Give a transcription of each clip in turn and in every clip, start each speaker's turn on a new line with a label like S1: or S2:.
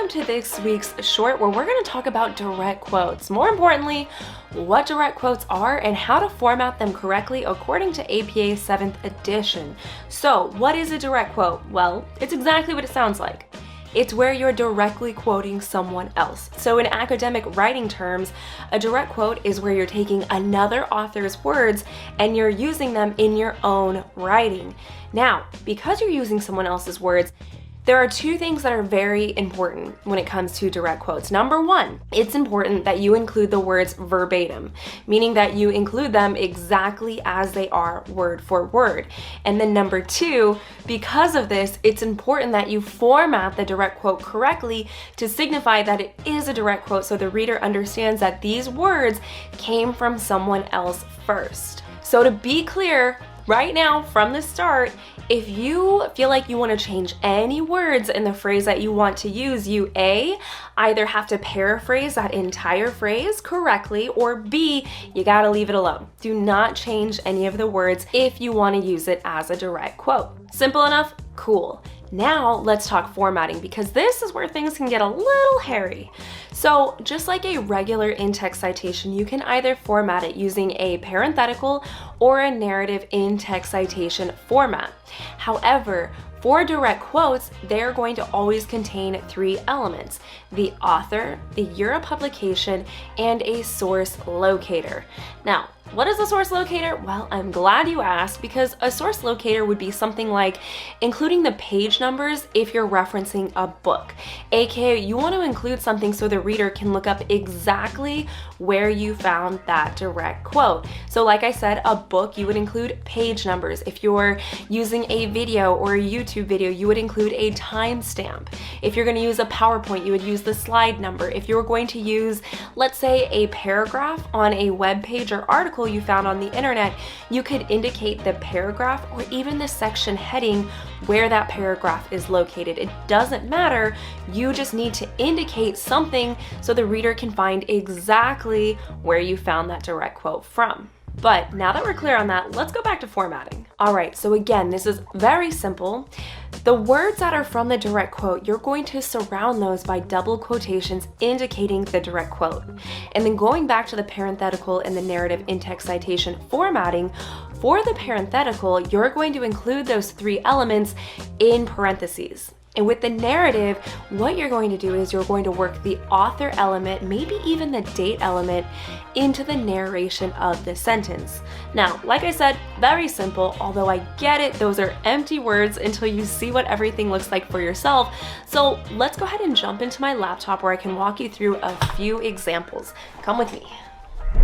S1: welcome to this week's short where we're going to talk about direct quotes. More importantly, what direct quotes are and how to format them correctly according to APA 7th edition. So, what is a direct quote? Well, it's exactly what it sounds like. It's where you're directly quoting someone else. So in academic writing terms, a direct quote is where you're taking another author's words and you're using them in your own writing. Now, because you're using someone else's words, there are two things that are very important when it comes to direct quotes. Number one, it's important that you include the words verbatim, meaning that you include them exactly as they are word for word. And then number two, because of this, it's important that you format the direct quote correctly to signify that it is a direct quote so the reader understands that these words came from someone else first. So to be clear, right now from the start, if you feel like you want to change any words in the phrase that you want to use, you A, either have to paraphrase that entire phrase correctly, or B, you gotta leave it alone. Do not change any of the words if you want to use it as a direct quote. Simple enough? Cool. Now let's talk formatting, because this is where things can get a little hairy. So just like a regular in-text citation, you can either format it using a parenthetical or a narrative in-text citation format. However, for direct quotes, they're going to always contain three elements: the author, the year of publication, and a source locator. Now, what is a source locator? Well, I'm glad you asked, because a source locator would be something like including the page numbers if you're referencing a book. AKA, you want to include something so the reader can look up exactly where you found that direct quote. So like I said, a book, you would include page numbers. If you're using a video or a YouTube video, you would include a timestamp. If you're going to use a PowerPoint, you would use the slide number. If you're going to use, let's say, a paragraph on a web page or article you found on the internet, you could indicate the paragraph or even the section heading where that paragraph is located. It doesn't matter, you just need to indicate something so the reader can find exactly where you found that direct quote from. But now that we're clear on that, let's go back to formatting. All right, so again, this is very simple. The words that are from the direct quote, you're going to surround those by double quotations indicating the direct quote. And then going back to the parenthetical and the narrative in-text citation formatting, for the parenthetical, you're going to include those three elements in parentheses. And with the narrative, what you're going to do is you're going to work the author element, maybe even the date element, into the narration of the sentence. Now, like I said, very simple, although I get it, those are empty words until you see what everything looks like for yourself. So let's go ahead and jump into my laptop where I can walk you through a few examples. Come with me.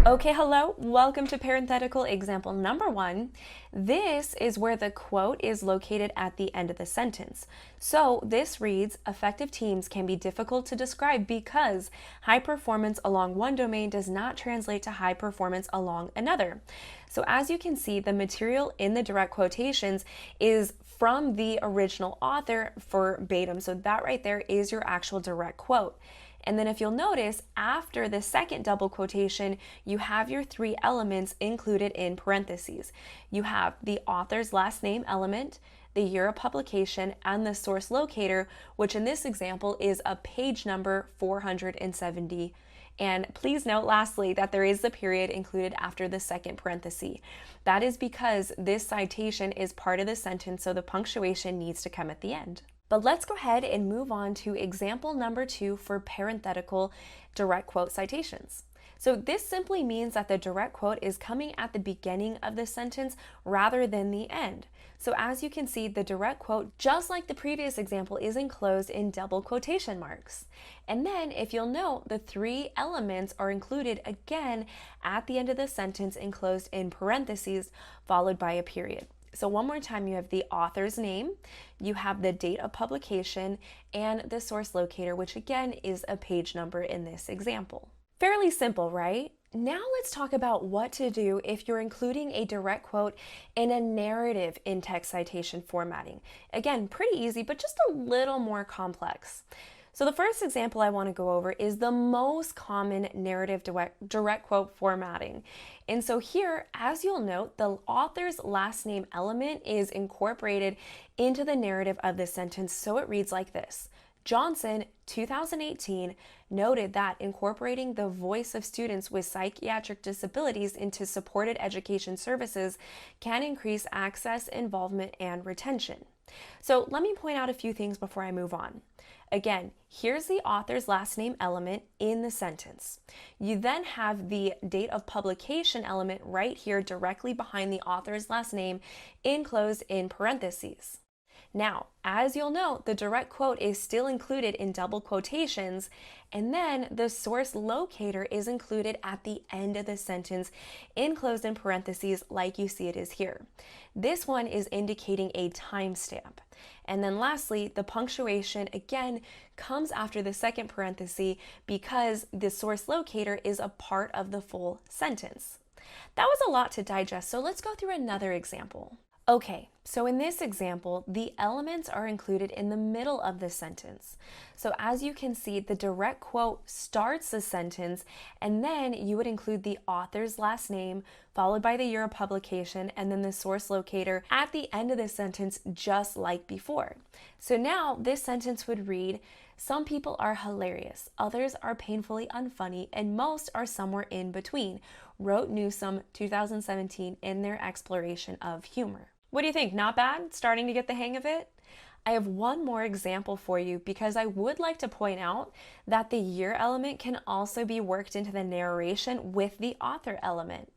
S1: Okay, hello, welcome to parenthetical example number 1. This is where the quote is located at the end of the sentence. So this reads, effective teams can be difficult to describe because high performance along one domain does not translate to high performance along another. So as you can see, the material in the direct quotations is from the original author verbatim. So that right there is your actual direct quote. And then if you'll notice, after the second double quotation, you have your three elements included in parentheses. You have the author's last name element, the year of publication, and the source locator, which in this example is a page number 470. And please note lastly that there is the period included after the second parenthesis. That is because this citation is part of the sentence, so the punctuation needs to come at the end. But let's go ahead and move on to example number 2 for parenthetical direct quote citations. So this simply means that the direct quote is coming at the beginning of the sentence rather than the end. So as you can see, the direct quote, just like the previous example, is enclosed in double quotation marks. And then if you'll note, the three elements are included again at the end of the sentence enclosed in parentheses followed by a period. So one more time, you have the author's name, you have the date of publication, and the source locator, which again is a page number in this example. Fairly simple, right? Now let's talk about what to do if you're including a direct quote in a narrative in-text citation formatting. Again, pretty easy, but just a little more complex. So the first example I want to go over is the most common narrative direct quote formatting. And so here, as you'll note, the author's last name element is incorporated into the narrative of this sentence, so it reads like this. Johnson, 2018, noted that incorporating the voice of students with psychiatric disabilities into supported education services can increase access, involvement, and retention. So let me point out a few things before I move on. Again, here's the author's last name element in the sentence. You then have the date of publication element right here directly behind the author's last name enclosed in parentheses. Now, as you'll note, the direct quote is still included in double quotations, and then the source locator is included at the end of the sentence, enclosed in parentheses like you see it is here. This one is indicating a timestamp. And then lastly, the punctuation again comes after the second parenthesis because the source locator is a part of the full sentence. That was a lot to digest, so let's go through another example. Okay, so in this example, the elements are included in the middle of the sentence. So as you can see, the direct quote starts the sentence, and then you would include the author's last name, followed by the year of publication, and then the source locator at the end of the sentence, just like before. So now this sentence would read, "Some people are hilarious, others are painfully unfunny, and most are somewhere in between," wrote Newsome, 2017, in their exploration of humor. What do you think? Not bad? Starting to get the hang of it? I have one more example for you because I would like to point out that the year element can also be worked into the narration with the author element.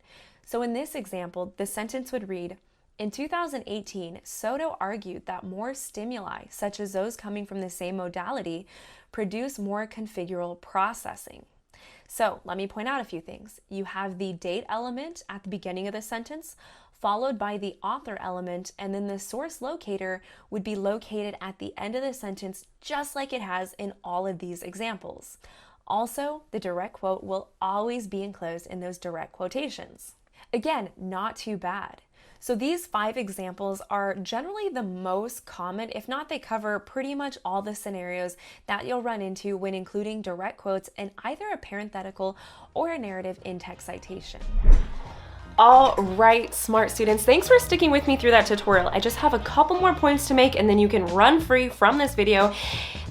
S1: So in this example, the sentence would read, "In 2018, Soto argued that more stimuli, such as those coming from the same modality, produce more configurable processing." So let me point out a few things. You have the date element at the beginning of the sentence, followed by the author element, and then the source locator would be located at the end of the sentence, just like it has in all of these examples. Also, the direct quote will always be enclosed in those direct quotations. Again, not too bad. So these 5 examples are generally the most common, if not they cover pretty much all the scenarios that you'll run into when including direct quotes in either a parenthetical or a narrative in-text citation. All right, smart students, thanks for sticking with me through that tutorial. I just have a couple more points to make and then you can run free from this video.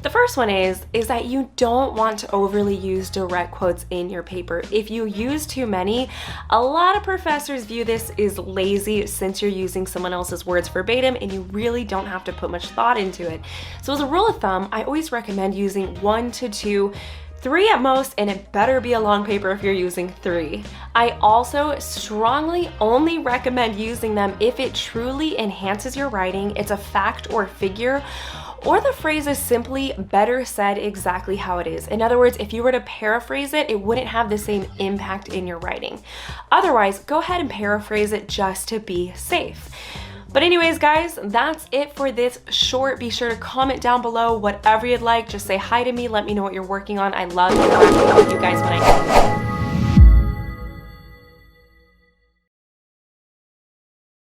S1: The first one is that you don't want to overly use direct quotes in your paper. If you use too many, a lot of professors view this as lazy since you're using someone else's words verbatim and you really don't have to put much thought into it. So as a rule of thumb, I always recommend using 1 to 2, 3 at most, and it better be a long paper if you're using 3. I also strongly only recommend using them if it truly enhances your writing, it's a fact or figure, or the phrase is simply better said exactly how it is. In other words, if you were to paraphrase it, it wouldn't have the same impact in your writing. Otherwise, go ahead and paraphrase it just to be safe. But anyways, guys, that's it for this short. Be sure to comment down below whatever you'd like. Just say hi to me. Let me know what you're working on. I love interacting with you guys when I can.